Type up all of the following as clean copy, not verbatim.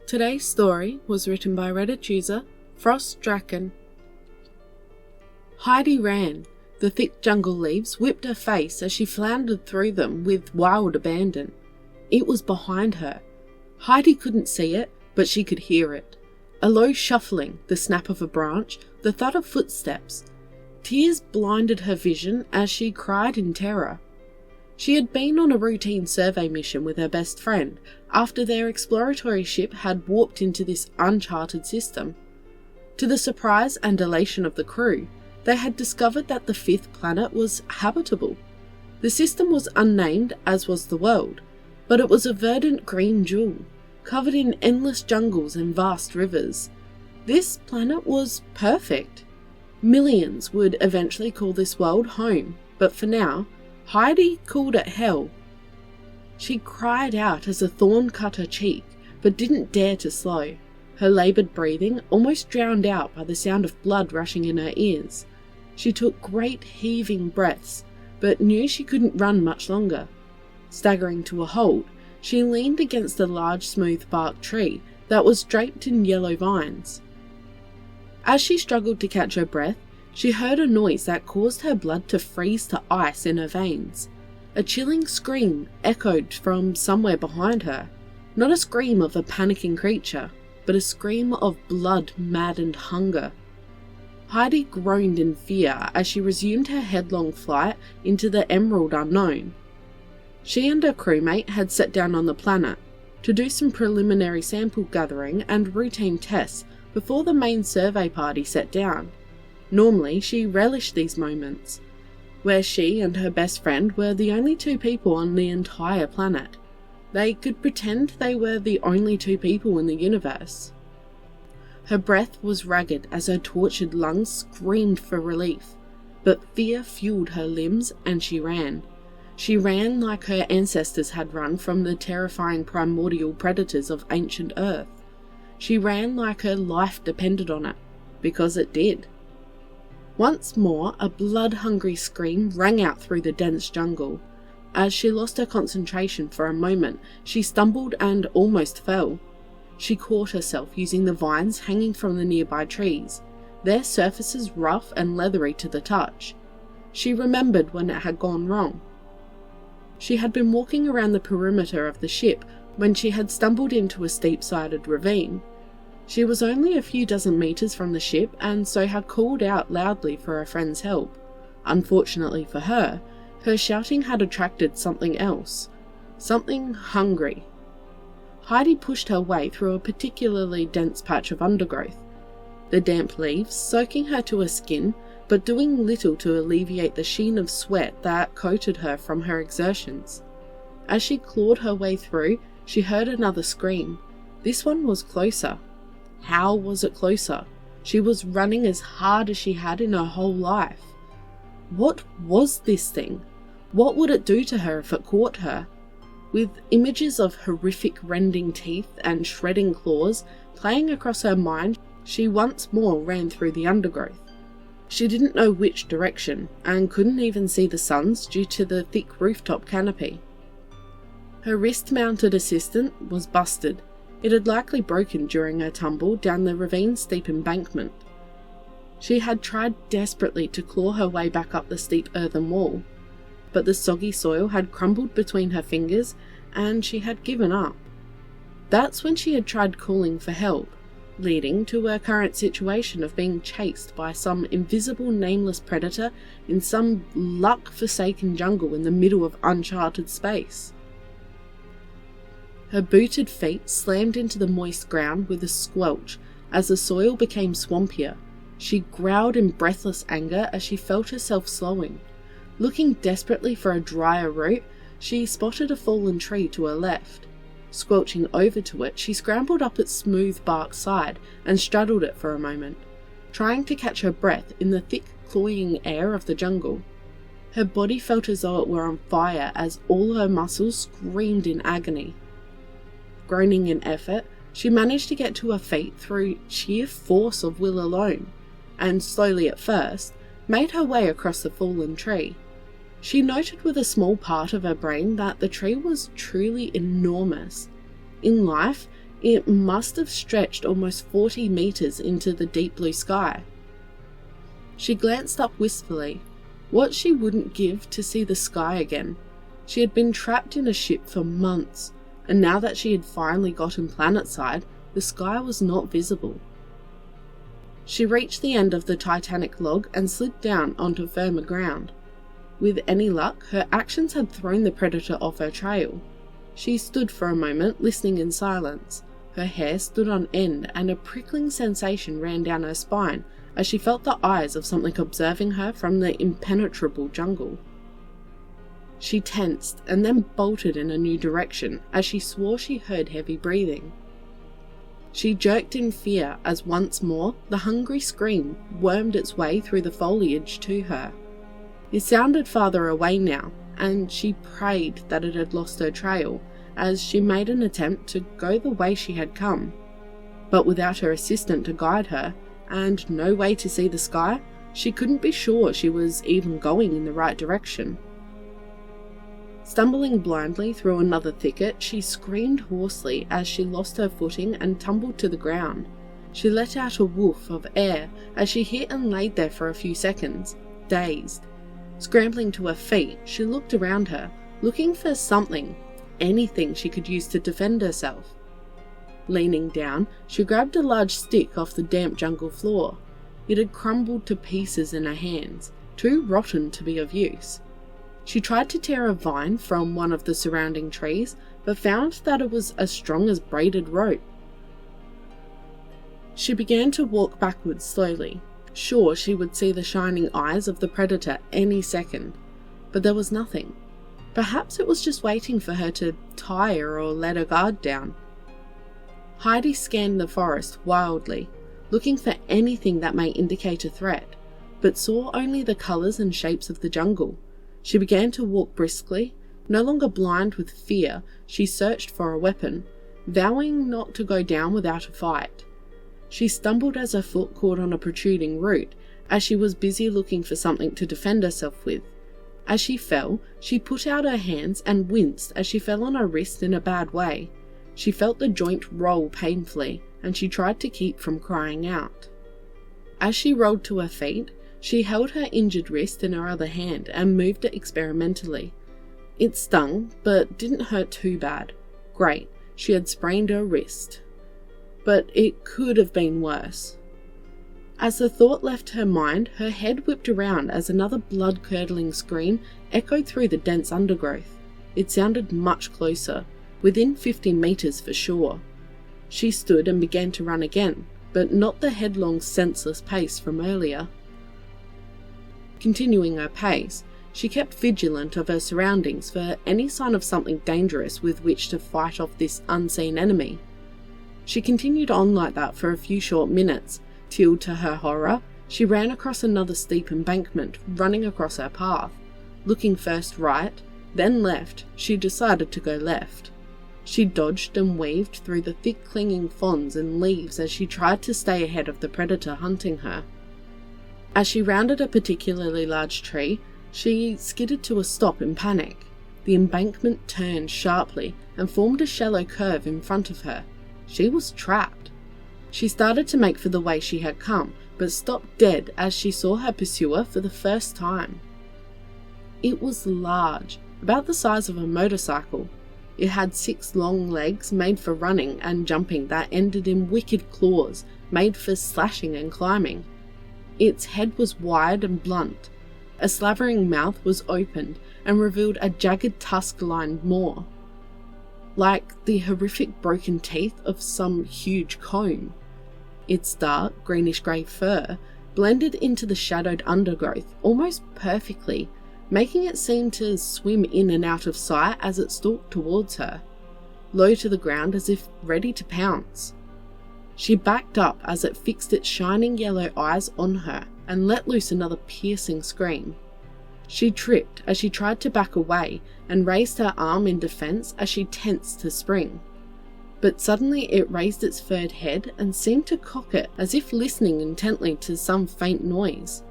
Today's story was written by Reddit user Frost Draken. Heidi ran. The thick jungle leaves whipped her face as she floundered through them with wild abandon. It was behind her. Heidi couldn't see it, but she could hear it. A low shuffling, the snap of a branch, the thud of footsteps. Tears blinded her vision as she cried in terror. She had been on a routine survey mission with her best friend after their exploratory ship had warped into this uncharted system. To the surprise and elation of the crew, they had discovered that the fifth planet was habitable. The system was unnamed, as was the world, but it was a verdant green jewel, covered in endless jungles and vast rivers. This planet was perfect. Millions would eventually call this world home, but for now, Heidi called it hell. She cried out as a thorn cut her cheek, but didn't dare to slow, her laboured breathing almost drowned out by the sound of blood rushing in her ears. She took great heaving breaths, but knew she couldn't run much longer. Staggering to a halt, she leaned against a large smooth-barked tree that was draped in yellow vines. As she struggled to catch her breath, she heard a noise that caused her blood to freeze to ice in her veins. A chilling scream echoed from somewhere behind her. Not a scream of a panicking creature, but a scream of blood-maddened hunger. Heidi groaned in fear as she resumed her headlong flight into the emerald unknown. She and her crewmate had set down on the planet to do some preliminary sample gathering and routine tests before the main survey party set down. Normally, she relished these moments, where she and her best friend were the only two people on the entire planet. They could pretend they were the only two people in the universe. Her breath was ragged as her tortured lungs screamed for relief, but fear fueled her limbs and she ran. She ran like her ancestors had run from the terrifying primordial predators of ancient Earth. She ran like her life depended on it, because it did. Once more, a blood-hungry scream rang out through the dense jungle. As she lost her concentration for a moment, she stumbled and almost fell. She caught herself using the vines hanging from the nearby trees, their surfaces rough and leathery to the touch. She remembered when it had gone wrong. She had been walking around the perimeter of the ship when she had stumbled into a steep-sided ravine. She was only a few dozen meters from the ship and so had called out loudly for her friend's help. Unfortunately for her, her shouting had attracted something else. Something hungry. Heidi pushed her way through a particularly dense patch of undergrowth, the damp leaves soaking her to her skin but doing little to alleviate the sheen of sweat that coated her from her exertions. As she clawed her way through, she heard another scream. This one was closer. How was it closer? She was running as hard as she had in her whole life. What was this thing? What would it do to her if it caught her? With images of horrific rending teeth and shredding claws playing across her mind, she once more ran through the undergrowth. She didn't know which direction, and couldn't even see the suns due to the thick rooftop canopy. Her wrist-mounted assistant was busted. It had likely broken during her tumble down the ravine's steep embankment. She had tried desperately to claw her way back up the steep earthen wall, but the soggy soil had crumbled between her fingers and she had given up. That's when she had tried calling for help, leading to her current situation of being chased by some invisible nameless predator in some luck-forsaken jungle in the middle of uncharted space. Her booted feet slammed into the moist ground with a squelch as the soil became swampier. She growled in breathless anger as she felt herself slowing. Looking desperately for a drier root, she spotted a fallen tree to her left. Squelching over to it, she scrambled up its smooth bark side and straddled it for a moment, trying to catch her breath in the thick, cloying air of the jungle. Her body felt as though it were on fire as all her muscles screamed in agony. Groaning in effort, she managed to get to her feet through sheer force of will alone. and slowly at first, made her way across the fallen tree. She noted with a small part of her brain that the tree was truly enormous. In life, it must have stretched almost 40 meters into the deep blue sky. She glanced up wistfully. What she wouldn't give to see the sky again. She had been trapped in a ship for months, and now that she had finally gotten planetside, the sky was not visible. She reached the end of the titanic log and slid down onto firmer ground. With any luck, her actions had thrown the predator off her trail. She stood for a moment, listening in silence. Her hair stood on end, and a prickling sensation ran down her spine as she felt the eyes of something observing her from the impenetrable jungle. She tensed and then bolted in a new direction as she swore she heard heavy breathing. She jerked in fear as once more the hungry scream wormed its way through the foliage to her. It sounded farther away now, and she prayed that it had lost her trail as she made an attempt to go the way she had come. But without her assistant to guide her, and no way to see the sky, she couldn't be sure she was even going in the right direction. Stumbling blindly through another thicket, she screamed hoarsely as she lost her footing and tumbled to the ground. She let out a woof of air as she hit and laid there for a few seconds, dazed. Scrambling to her feet, she looked around her, looking for something, anything she could use to defend herself. Leaning down, she grabbed a large stick off the damp jungle floor. It had crumbled to pieces in her hands, too rotten to be of use. She tried to tear a vine from one of the surrounding trees, but found that it was as strong as braided rope. She began to walk backwards slowly, sure she would see the shining eyes of the predator any second, but there was nothing. Perhaps it was just waiting for her to tire or let her guard down. Heidi scanned the forest wildly, looking for anything that may indicate a threat, but saw only the colours and shapes of the jungle. She began to walk briskly. No longer blind with fear, she searched for a weapon, vowing not to go down without a fight. She stumbled as her foot caught on a protruding root, as she was busy looking for something to defend herself with. As she fell, she put out her hands and winced as she fell on her wrist in a bad way. She felt the joint roll painfully, and she tried to keep from crying out. As she rolled to her feet, she held her injured wrist in her other hand and moved it experimentally. It stung, but didn't hurt too bad. Great, she had sprained her wrist. But it could have been worse. As the thought left her mind, her head whipped around as another blood-curdling scream echoed through the dense undergrowth. It sounded much closer, within 50 meters for sure. She stood and began to run again, but not the headlong, senseless pace from earlier. Continuing her pace, she kept vigilant of her surroundings for any sign of something dangerous with which to fight off this unseen enemy. She continued on like that for a few short minutes, till, to her horror, she ran across another steep embankment running across her path. Looking first right, then left, she decided to go left. She dodged and weaved through the thick clinging fronds and leaves as she tried to stay ahead of the predator hunting her. As she rounded a particularly large tree, she skidded to a stop in panic. The embankment turned sharply and formed a shallow curve in front of her. She was trapped. She started to make for the way she had come, but stopped dead as she saw her pursuer for the first time. It was large, about the size of a motorcycle. It had 6 long legs made for running and jumping that ended in wicked claws made for slashing and climbing. Its head was wide and blunt. A slavering mouth was opened and revealed a jagged tusk-lined maw, like the horrific broken teeth of some huge comb. Its dark greenish-grey fur blended into the shadowed undergrowth almost perfectly, making it seem to swim in and out of sight as it stalked towards her, low to the ground as if ready to pounce. She backed up as it fixed its shining yellow eyes on her and let loose another piercing scream. She tripped as she tried to back away and raised her arm in defense as she tensed to spring. but suddenly it raised its furred head and seemed to cock it as if listening intently to some faint noise.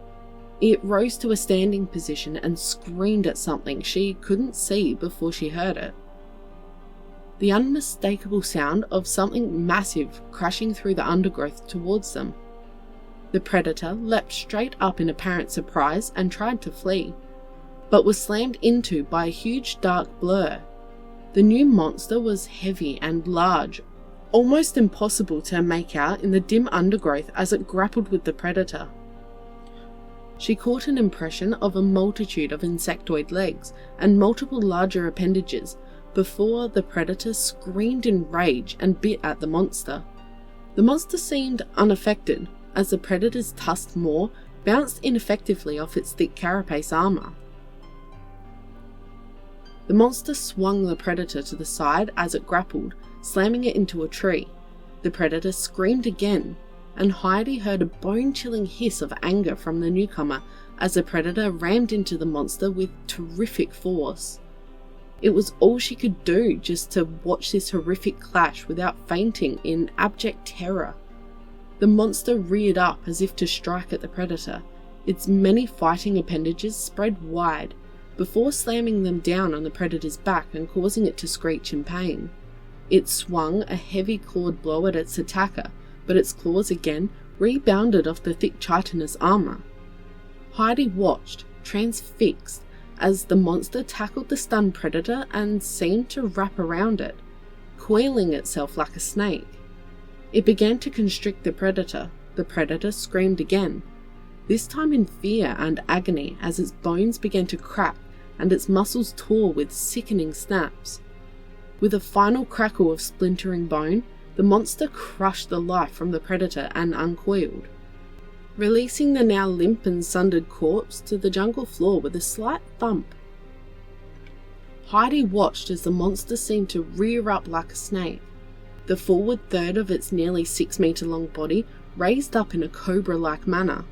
It rose to a standing position and screamed at something she couldn't see before she heard it. The unmistakable sound of something massive crashing through the undergrowth towards them. The predator leapt straight up in apparent surprise and tried to flee, but was slammed into by a huge dark blur. The new monster was heavy and large, almost impossible to make out in the dim undergrowth as it grappled with the predator. She caught an impression of a multitude of insectoid legs and multiple larger appendages before the predator screamed in rage and bit at the monster. The monster seemed unaffected, as the predator's tusked maw bounced ineffectively off its thick carapace armour. The monster swung the predator to the side as it grappled, slamming it into a tree. The predator screamed again, and Heidi heard a bone-chilling hiss of anger from the newcomer as the predator rammed into the monster with terrific force. It was all she could do just to watch this horrific clash without fainting in abject terror. The monster reared up as if to strike at the predator, its many fighting appendages spread wide, before slamming them down on the predator's back and causing it to screech in pain. It swung a heavy clawed blow at its attacker, but its claws again rebounded off the thick chitinous armour. Heidi watched, transfixed, as the monster tackled the stunned predator and seemed to wrap around it, coiling itself like a snake. It began to constrict the predator. The predator screamed again, this time in fear and agony as its bones began to crack and its muscles tore with sickening snaps. With a final crackle of splintering bone, the monster crushed the life from the predator and uncoiled, releasing the now limp and sundered corpse to the jungle floor with a slight thump. Heidi watched as the monster seemed to rear up like a snake. The forward third of its nearly 6-metre long body raised up in a cobra-like manner.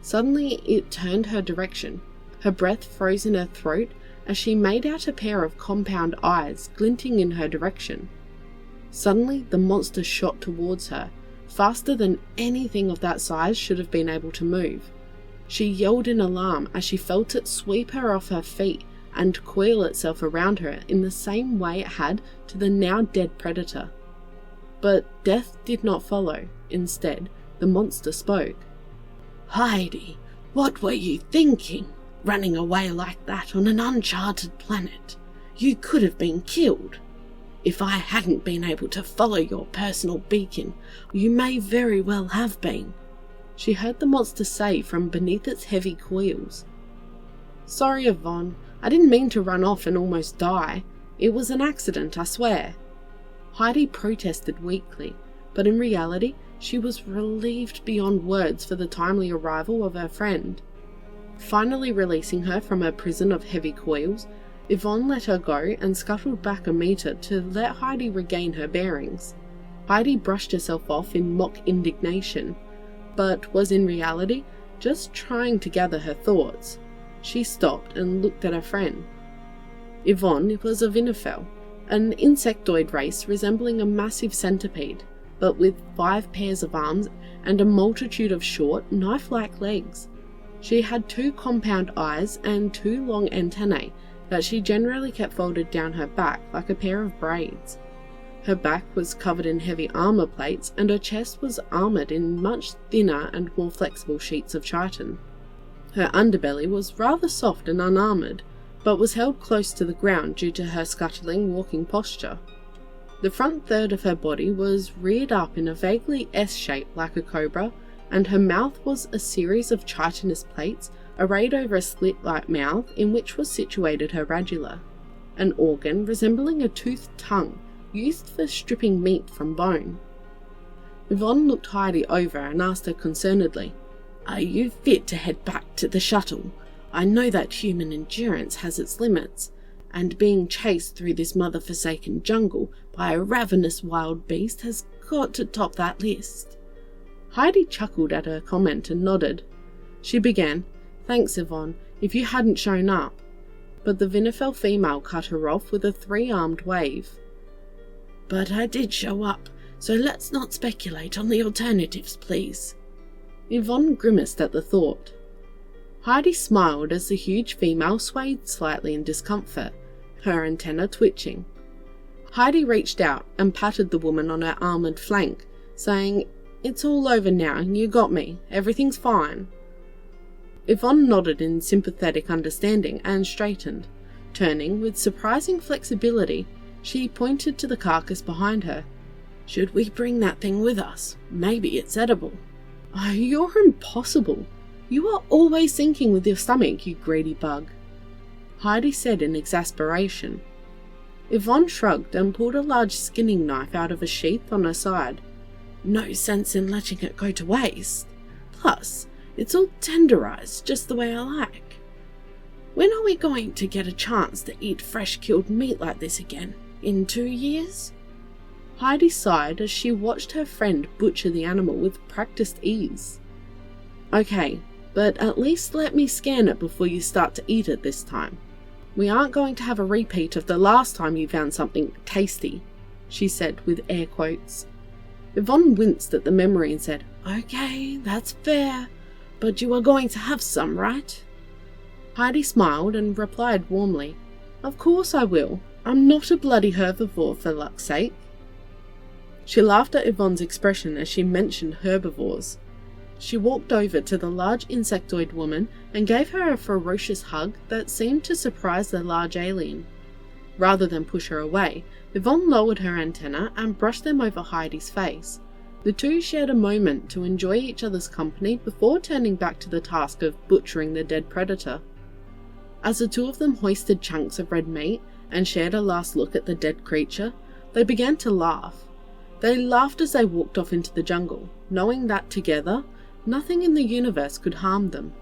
Suddenly it turned her direction, her breath froze in her throat as she made out a pair of compound eyes glinting in her direction. Suddenly the monster shot towards her, faster than anything of that size should have been able to move. She yelled in alarm as she felt it sweep her off her feet and coil itself around her in the same way it had to the now dead predator. But death did not follow. Instead, the monster spoke. "Heidi, what were you thinking? Running away like that on an uncharted planet? You could have been killed. If I hadn't been able to follow your personal beacon, you may very well have been," she heard the monster say from beneath its heavy coils. "Sorry, Yvonne. I didn't mean to run off and almost die. It was an accident, I swear." Heidi protested weakly, but in reality, she was relieved beyond words for the timely arrival of her friend. Finally releasing her from her prison of heavy coils, Yvonne let her go and scuttled back a metre to let Heidi regain her bearings. Heidi brushed herself off in mock indignation, but was in reality just trying to gather her thoughts. She stopped and looked at her friend. Yvonne was a Vinifel, an insectoid race resembling a massive centipede, but with 5 pairs of arms and a multitude of short, knife-like legs. She had 2 compound eyes and 2 long antennae that she generally kept folded down her back like a pair of braids. Her back was covered in heavy armour plates and her chest was armoured in much thinner and more flexible sheets of chitin. Her underbelly was rather soft and unarmoured, but was held close to the ground due to her scuttling walking posture. The front third of her body was reared up in a vaguely S shape like a cobra, and her mouth was a series of chitinous plates arrayed over a slit-like mouth in which was situated her radula, an organ resembling a toothed tongue used for stripping meat from bone. Yvonne looked Heidi over and asked her concernedly, "Are you fit to head back to the shuttle? I know that human endurance has its limits, and being chased through this mother-forsaken jungle by a ravenous wild beast has got to top that list." Heidi chuckled at her comment and nodded. She began, "Thanks, Yvonne, if you hadn't shown up," but the Vinifel female cut her off with a 3-armed wave. But I did show up, so let's not speculate on the alternatives, please. Yvonne grimaced at the thought. Heidi smiled as the huge female swayed slightly in discomfort, her antenna twitching. Heidi reached out and patted the woman on her armoured flank, saying, "It's all over now, you got me, everything's fine." Yvonne nodded in sympathetic understanding and straightened. Turning with surprising flexibility, she pointed to the carcass behind her. "Should we bring that thing with us? Maybe it's edible." "Oh, you're impossible. You are always thinking with your stomach, you greedy bug," Heidi said in exasperation. Yvonne shrugged and pulled a large skinning knife out of a sheath on her side. "No sense in letting it go to waste. Plus, it's all tenderized just the way I like. When are we going to get a chance to eat fresh killed meat like this again? In 2 years? Heidi sighed as she watched her friend butcher the animal with practiced ease. "Okay, but at least let me scan it before you start to eat it this time. We aren't going to have a repeat of the last time you found something tasty," she said with air quotes. Yvonne winced at the memory and said, "Okay, that's fair, but you are going to have some, right?" Heidi smiled and replied warmly, "Of course I will. I'm not a bloody herbivore, for luck's sake." She laughed at Yvonne's expression as she mentioned herbivores. She walked over to the large insectoid woman and gave her a ferocious hug that seemed to surprise the large alien. Rather than push her away, Yvonne lowered her antenna and brushed them over Heidi's face. The two shared a moment to enjoy each other's company before turning back to the task of butchering the dead predator. As the two of them hoisted chunks of red meat and shared a last look at the dead creature, they began to laugh. They laughed as they walked off into the jungle, knowing that together, nothing in the universe could harm them.